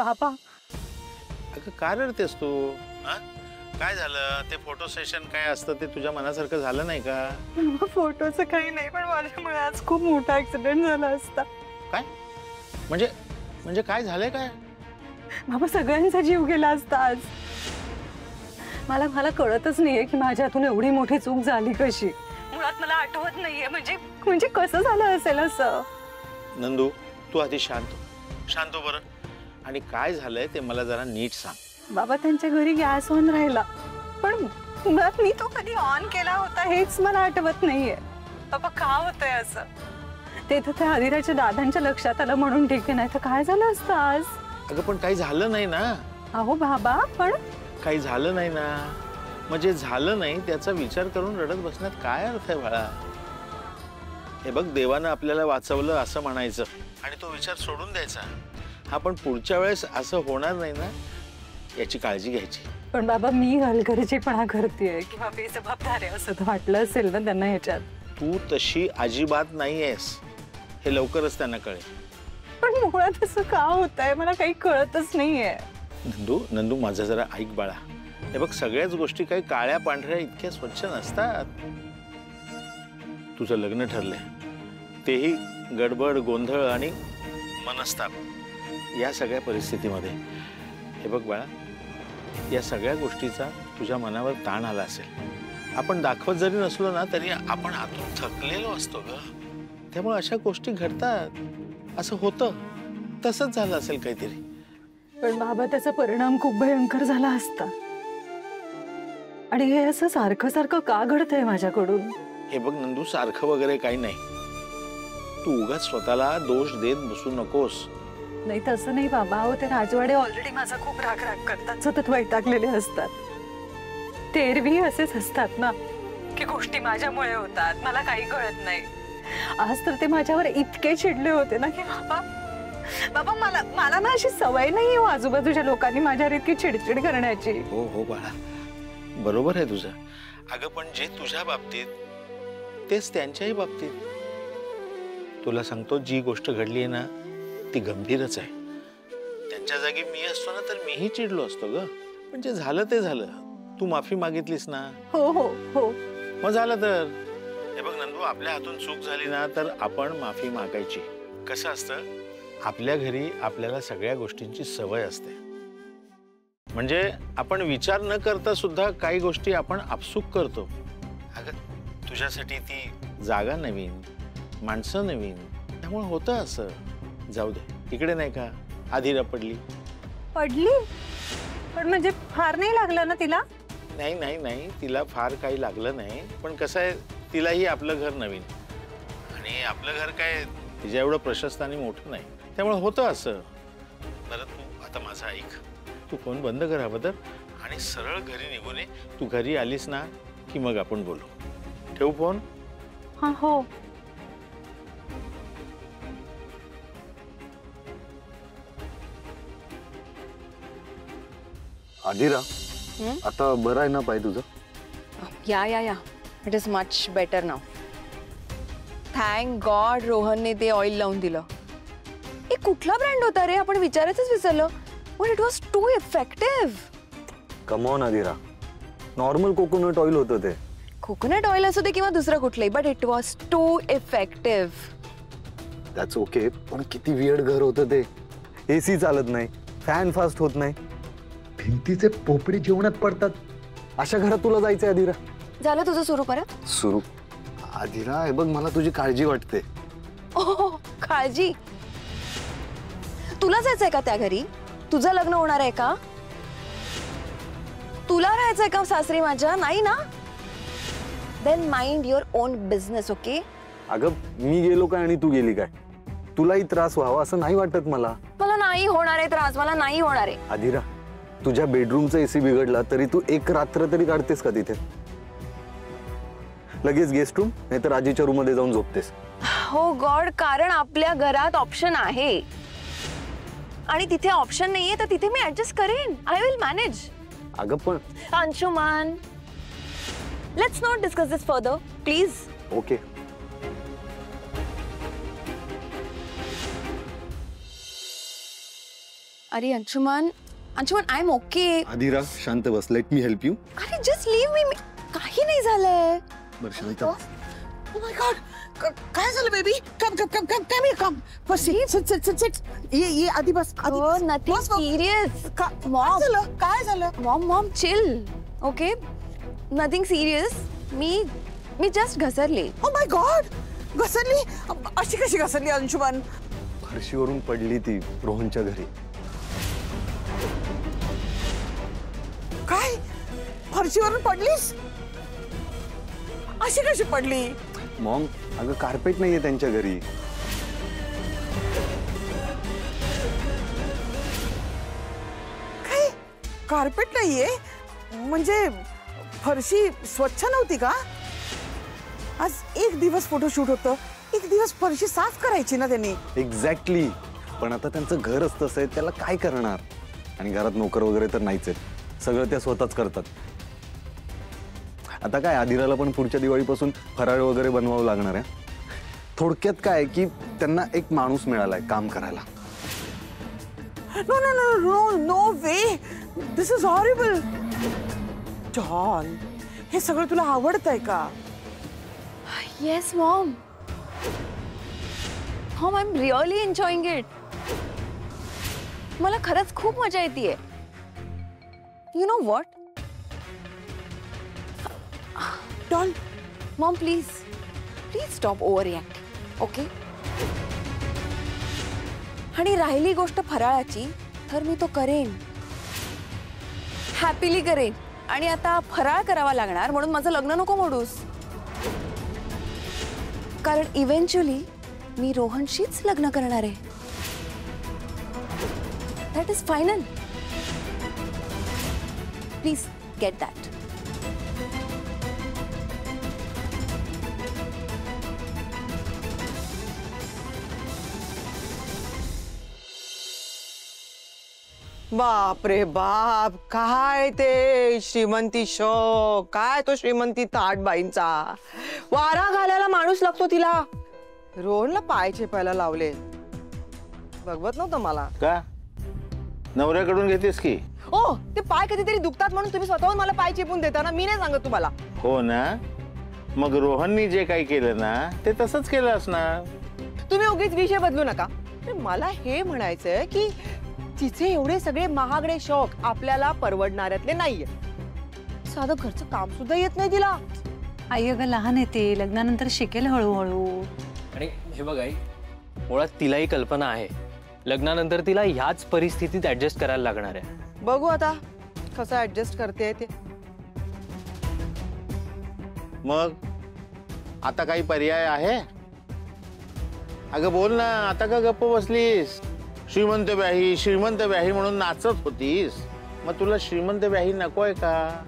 बाबा अगं का रडतेस तू? काय झालं? ते फोटो सेशन काय असतं ते तुझ्या मनासारखं झालं नाही का? फोटोचं काही नाही, पण माझ्यामुळे आज खूप मोठा ऍक्सिडेंट झाला असता. काय म्हणजे म्हणजे काय झालंय काय? बाबा सगळ्यांचा जीव गेला असता आज. मला मला कळतच नाहीये की माझ्या हातून एवढी मोठी चूक झाली कशी. मुळात मला आठवत नाहीये म्हणजे कसं झालं असेल असं. नंदू तू आधी शांत हो बरं, आणि काय झालंय ते मला जरा नीट सांग. बाबा त्यांच्या घरी गॅस ऑन राहिला, पण मुळात मी तो कधी ऑन केला होता हेच मला आठवत नाहीये. बाबा का होतंय असं? ते तर त्या आदिराच्या दादांच्या लक्षात आलं म्हणून ठीक आहे, नाही तर काय झालं असतं आज? अगं पण काही झालं नाही ना. अहो बाबा पण काही झालं नाही ना, म्हणजे झालं नाही त्याचा विचार करून रडत बसण्यात काय अर्थ आहे बाळा? हे बघ, देवानं आपल्याला वाचवलं असं म्हणायचं आणि तो विचार सोडून द्यायचा. हा पण पुढच्या वेळेस असं होणार नाही ना याची काळजी घ्यायची. पण बाबा मी हलगर्जीपणा करतेय किंवा बेजबाबदार आहे असं वाटलं असेल ना त्यांना ह्याच्यात. तू तशी अजिबात नाहीयेस हे लवकरच त्यांना कळेल. पण मुळात असं का होतंय मला काही कळतच नाहीये. नंदू माझं जरा ऐक बाळा. हे बघ, सगळ्याच गोष्टी काही काळ्या पांढऱ्या इतक्या स्वच्छ नसतात. तुझं लग्न ठरलंय, तेही गडबड गोंधळ आणि मनस्ताप या सगळ्या परिस्थितीमध्ये. हे बघ बाळा, या सगळ्या गोष्टीचा तुझ्या मनावर ताण आला असेल. आपण दाखवत जरी नसलो ना तरी आपण आतून थकलेलो असतो ग. त्यामुळे अशा गोष्टी घडतात, असं होतं. तसंच झालं असेल काहीतरी. पण बाबा त्याचा परिणाम खूप भयंकर झाला असता. आणि हे असं सारखं सारखं का घडतंय माझ्याकडून? हे बघ नंदू, सारखं वगैरे काही नाही. तू उगाच स्वतःला दोष देत बसू नकोस. नाही तसं नाही बाबा. अहो ते राजवाडे ऑलरेडी माझा खूप राग करतात, सतत वैतागलेले असतात. ते एरवी असेच असतात ना की गोष्टी माझ्यामुळे होतात, मला काही कळत नाही. आज तर ते माझ्यावर इतके चिडले होते ना की बाबा मला ना अशी सवय नाही हो आजूबाजूच्या लोकांनी माझ्यावर इतकी चिडचिड करण्याची. हो हो बाळा, बरोबर आहे तुझं. अगं पण जे तुझ्या बाबतीत तेच त्यांच्याही बाबतीत. तुला सांगतो, जी गोष्ट घडली आहे ना ती गंभीरच आहे. त्यांच्या जागी मी असतो ना तर मीही चिडलो असतो ग. पण जे झालं ते झालं. तू माफी मागितलीस ना? हो हो हो. मग झालं तर. हे बघ नंदू, आपल्या हातून चूक झाली ना तर आपण माफी मागायची. कसं असतं, आपल्या घरी आपल्याला सगळ्या गोष्टींची सवय असते. म्हणजे आपण विचार न करता सुद्धा काही गोष्टी आपण आपसूक करतो. अगं तुझ्यासाठी ती जागा नवीन, माणसं नवीन, त्यामुळे होतं असं. जाऊ दे, इकडे नाही का आधिरा पडली. पण म्हणजे फार नाही लागलं ना तिला? नाही नाही नाही, तिला फार काही लागलं नाही. पण कसं आहे, तिलाही आपलं घर नवीन, आणि आपलं घर काय तिच्या एवढं प्रशस्त आणि मोठं नाही, त्यामुळे होतं असं. बरं तू आता माझं ऐक. तू फोन बंद कर अगोदर आणि सरळ घरी निघून ये. तू घरी आलीस ना की मग आपण बोलू. ठेवू फोन? हा हो. आदिरा, आता बरं आहे ना पाय तुझं? या it is much better now. Thank God रोहनने ते ऑइल लावून दिलं. हे कुठला ब्रँड होता रे? आपण विचारायचंच विसरलो. But it was too effective. Come on Aadira, normal coconut oil होतं ते. कोकोनट ऑइल असू दे किंवा दुसरं कुठलंही, but it was too effective. That's okay. पण किती वियर्ड घर होतं ते. एसी चालत नाही, फॅन फास्ट होत नाही, भिंतीचे पोपडे जेवणात पडतात. अशा घरात तुला जायचंय आदिरा? झालं तुझं सुरू परत? सुरू. आदिरा हे बघ, मला तुझी काळजी वाटते. ओह, काळजी? तुला जायचंय का त्या घरी? तुझं लग्न होणार आहे का? तुला राहायचंय का सासरी माझ्या? नाही ना? Then mind your own business. Okay. अगं मी गेलो काय आणि तू गेली काय? तुलाही त्रास व्हावा असं नाही वाटत मला. मला नाही होणार आहे त्रास, मला नाही होणार आहे. आदिरा, तुझ्या बेडरूमचा एसी बिघडला तरी तू एक रात्र तरी काढतेस का तिथे? लगेच गेस्ट रूम नाहीतर आजीच्या रूम मध्ये जाऊन झोपतेस. हो गॉड, कारण आपल्या घरात ऑप्शन आहे आणि तिथे ऑप्शन नाहीये तर तिथे मी ऍडजस्ट करेन. I will manage. अगं पण Anshuman, let's not discuss this further please. Okay. अरे Anshuman, Anshuman I am okay. Aadira शांत बस, लेट मी हेल्प यू. अरे जस्ट लीव मी. काही नाही झालंय. बरं शांत. Oh my God! काय झालं बेबी? कम कम कम कम कम कम. बस सिट. ये आधी बस. Oh, nothing serious. काय झालं? काय झालं? Maugham chill. Okay, nothing serious. मी जस्ट घसरले. Oh my God! घसरली? अशी कशी घसरली अंशुमन? फरशीवरून पडली ती रोहनच्या घरी. काय? फरशीवरून पडलीस? अशी कशी पडली? मॉम, अगं कार्पेट नाहीये त्यांच्या घरी. काय? कार्पेट नाहीये? म्हणजे फरशी स्वच्छ नव्हती का? आज एक दिवस फोटोशूट होतं, एक दिवस फरशी साफ करायची ना त्यांनी. एक्झॅक्टली. पण आता त्यांचं घरच तसं आहे, त्याला काय करणार? आणि घरात नोकर वगैरे तर नाहीच आहेत, सगळं त्या स्वतःच करतात. आता काय, आदिराला पण पुढच्या दिवाळीपासून फराळ वगैरे बनवावं लागणार आहे. थोडक्यात काय की त्यांना एक माणूस मिळालाय काम करायला. No no no no no way. This is horrible. John, हे सगळं तुला आवडतंय का? Yes mom. Mom, I am really enjoying it. मला खरंच खूप मजा येते. You know what Don, mom, please stop overreact. Okay. आणि राहिली गोष्ट फराळाची, तर मी तो करेन, हॅपीली करेन. आणि आता फराळ करावा लागणार म्हणून माझं लग्न नको मोडूस. कारण इव्हेंच्युअली मी रोहनशीच लग्न करणार आहे. That is final. Please get that. बाप रे बाप, काय ते श्रीमंती शो, काय तो श्रीमंती ताटबाईंचा. वारा घालायला माणूस लागतो तिला. रोहनला पाय चेपायला लावले. बघवत नव्हतं मला. का नवऱ्याकडून घेतेस की? ओ, ते पाय कधीतरी दुखतात म्हणून तुम्ही स्वतःहून मला पाय चेपून देता ना. मी नाही सांगत तुम्हाला. हो ना, मग रोहननी जे काही केलं ना ते तसंच केलं असणार. तुम्ही उगीच विषय बदलू नका. मला हे म्हणायचंय की तिचे एवढे सगळे महागडे शौक आपल्याला परवडणाऱ्यातले नाहीये. साधं घरचं काम सुद्धा येत नाही तिला. आई अगं लहान येते, लग्नानंतर शिकेल हळूहळू. आणि हे बघ आई, मुळात तिलाही कल्पना आहे लग्नानंतर तिला ह्याच परिस्थितीत ऍडजस्ट करायला लागणार आहे. बघू आता कसं ऍडजस्ट करते ते. मग आता काही पर्याय आहे? अगं बोल ना, आता का गप्प बसलीस? श्रीमंत व्याही म्हणून नाचत होतीस, मग तुला श्रीमंत व्याही नकोय का?